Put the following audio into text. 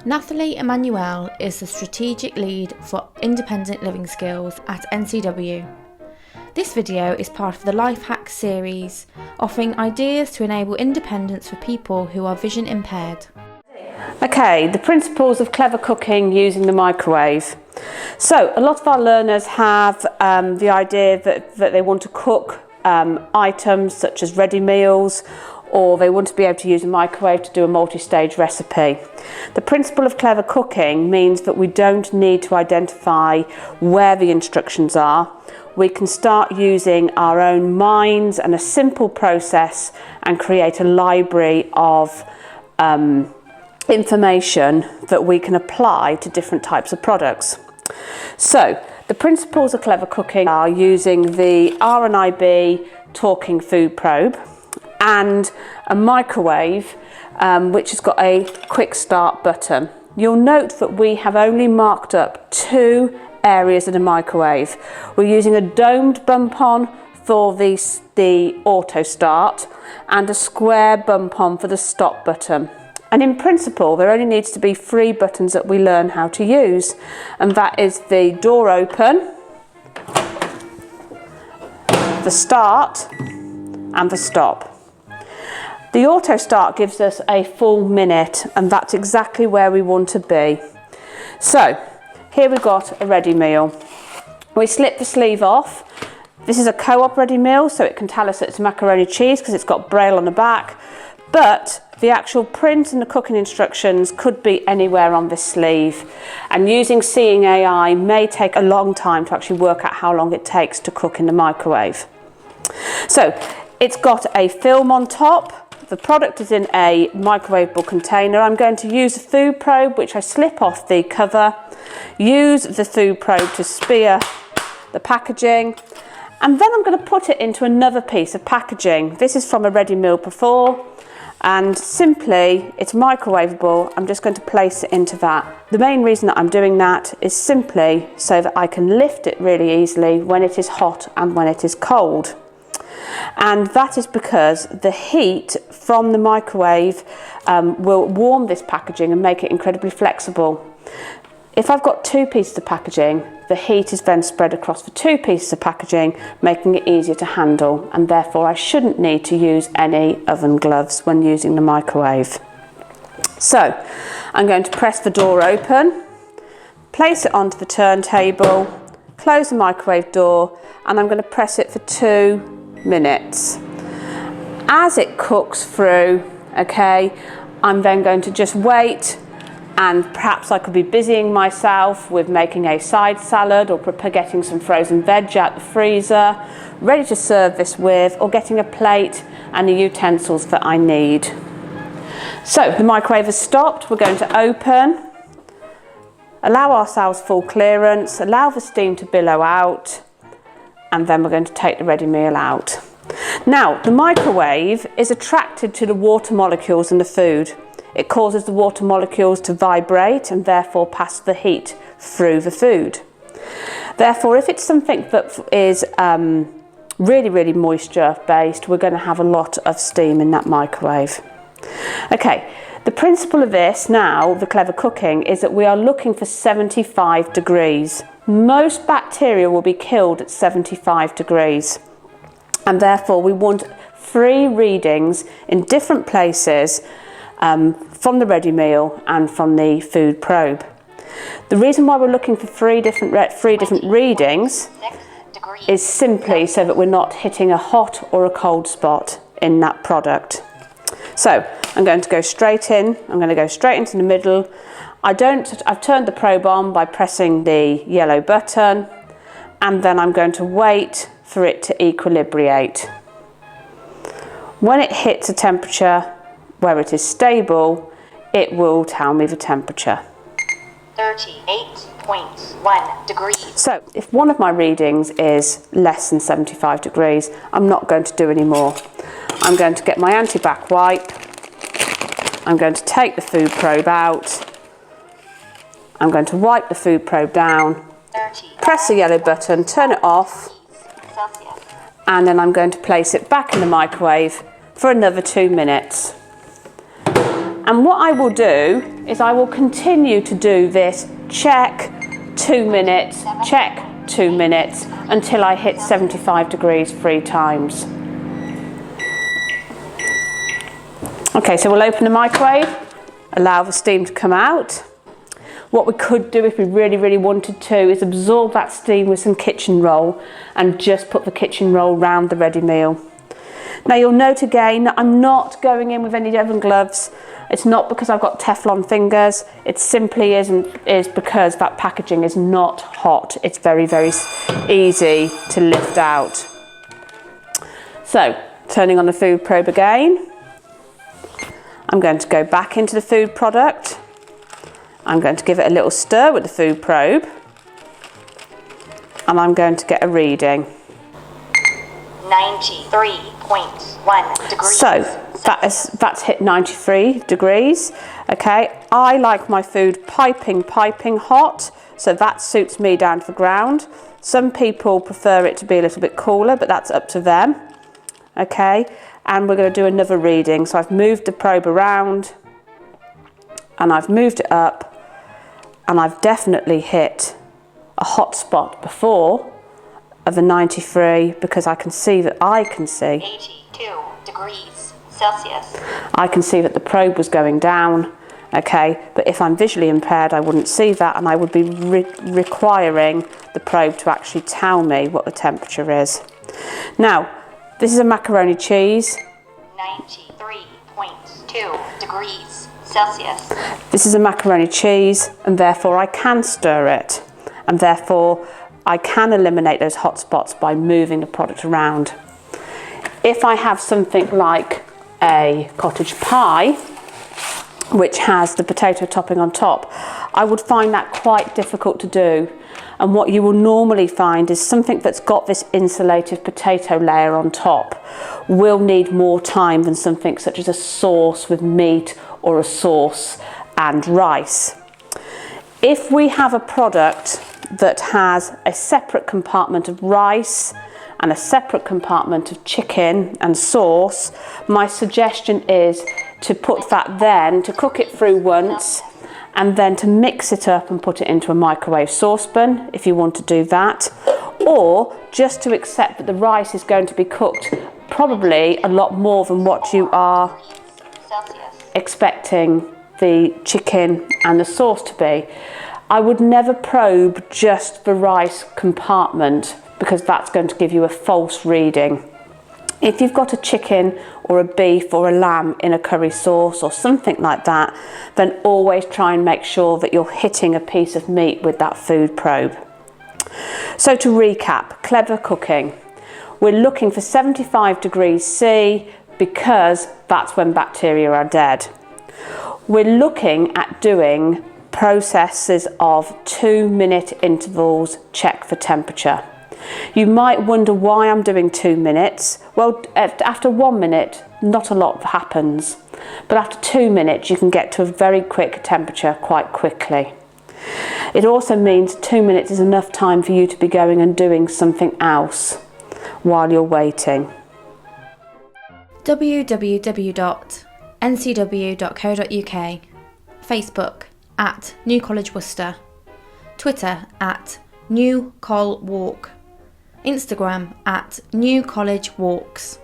Nathalie Emanuel is the Strategic Lead for Independent Living Skills at NCW. This video is part of the Life Hacks series, offering ideas to enable independence for people who are vision impaired. Okay, the principles of clever cooking using the microwave. So a lot of our learners have the idea that they want to cook items such as ready meals, or they want to be able to use a microwave to do a multi-stage recipe. The principle of clever cooking means that we don't need to identify where the instructions are. We can start using our own minds and a simple process and create a library of information that we can apply to different types of products. So the principles of clever cooking are using the R&IB talking food probe and a microwave which has got a quick start button. You'll note that we have only marked up 2 areas in the microwave. We're using a domed bump on for the auto start and a square bump on for the stop button. And in principle, there only needs to be 3 buttons that we learn how to use, and that is the door open, the start, and the stop. The auto start gives us a full minute, and that's exactly where we want to be. So here we've got a ready meal. We slip the sleeve off. This is a Co-op ready meal, so it can tell us that it's macaroni cheese because it's got braille on the back, but the actual print and the cooking instructions could be anywhere on this sleeve, and using Seeing AI may take a long time to actually work out how long it takes to cook in the microwave. So it's got a film on top. The product is in a microwavable container. I'm going to use a food probe, which I slip off the cover, use the food probe to spear the packaging, and then I'm going to put it into another piece of packaging. This is from a ready meal before, and simply, it's microwavable. I'm just going to place it into that. The main reason that I'm doing that is simply so that I can lift it really easily when it is hot and when it is cold. And that is because the heat from the microwave will warm this packaging and make it incredibly flexible. If I've got 2 pieces of packaging, the heat is then spread across the 2 pieces of packaging, making it easier to handle, and therefore I shouldn't need to use any oven gloves when using the microwave. So I'm going to press the door open, place it onto the turntable, close the microwave door, and I'm going to press it for 2 minutes. As it cooks through, okay, I'm then going to just wait, and perhaps I could be busying myself with making a side salad or getting some frozen veg out the freezer, ready to serve this with, or getting a plate and the utensils that I need. So the microwave has stopped. We're going to open, allow ourselves full clearance, allow the steam to billow out, and then we're going to take the ready meal out. Now, the microwave is attracted to the water molecules in the food. It causes the water molecules to vibrate and therefore pass the heat through the food. Therefore, if it's something that is really moisture based, we're going to have a lot of steam in that microwave. Okay, the principle of this now, the clever cooking, is that we are looking for 75 degrees. Most bacteria will be killed at 75 degrees, and therefore we want 3 readings in different places from the ready meal and from the food probe. The reason why we're looking for 3 different readings is simply so that we're not hitting a hot or a cold spot in that product. So I'm going to go straight in. I'm going to go straight into the middle. I've turned the probe on by pressing the yellow button, and then I'm going to wait for it to equilibrate. When it hits a temperature where it is stable, it will tell me the temperature. 38.1 degrees. So if one of my readings is less than 75 degrees, I'm not going to do any more. I'm going to get my anti-bac wipe. I'm going to take the food probe out. I'm going to wipe the food probe down, press the yellow button, turn it off, and then I'm going to place it back in the microwave for another 2 minutes. And what I will do is I will continue to do this check 2 minutes, check 2 minutes until I hit 75 degrees 3 times. Okay, so we'll open the microwave, allow the steam to come out. What we could do if we really wanted to is absorb that steam with some kitchen roll and just put the kitchen roll round the ready meal. Now you'll note again that I'm not going in with any oven gloves. It's not because I've got Teflon fingers. It simply is because that packaging is not hot. It's very easy to lift out. So turning on the food probe again. I'm going to go back into the food product. I'm going to give it a little stir with the food probe, and I'm going to get a reading. 93.1 degrees. So that's hit 93 degrees. Okay, I like my food piping hot, so that suits me down to the ground. Some people prefer it to be a little bit cooler, but that's up to them. Okay, and we're going to do another reading. So I've moved the probe around, and I've moved it up, and I've definitely hit a hot spot before of the 93 because I can see 82 degrees Celsius. I can see that the probe was going down. Okay, but if I'm visually impaired, I wouldn't see that, and I would be requiring the probe to actually tell me what the temperature is. Now, this is a macaroni cheese. 93.2 degrees Celsius. This is a macaroni cheese, and therefore I can stir it, and therefore I can eliminate those hot spots by moving the product around. If I have something like a cottage pie, which has the potato topping on top, I would find that quite difficult to do. And what you will normally find is something that's got this insulated potato layer on top will need more time than something such as a sauce with meat or a sauce and rice. If we have a product that has a separate compartment of rice and a separate compartment of chicken and sauce, my suggestion is to put that then, to cook it through once, and then to mix it up and put it into a microwave saucepan if you want to do that, or just to accept that the rice is going to be cooked probably a lot more than what you are expecting the chicken and the sauce to be. I would never probe just the rice compartment because that's going to give you a false reading. If you've got a chicken or a beef or a lamb in a curry sauce or something like that, then always try and make sure that you're hitting a piece of meat with that food probe. So to recap, clever cooking. We're looking for 75 degrees C because that's when bacteria are dead. We're looking at doing processes of 2-minute intervals, check for temperature. You might wonder why I'm doing 2 minutes. Well, after 1 minute, not a lot happens. But after 2 minutes, you can get to a very quick temperature quite quickly. It also means 2 minutes is enough time for you to be going and doing something else while you're waiting. www.ncw.co.uk, Facebook @New College Worcester, Twitter @New Col Walk, Instagram @New College Walks.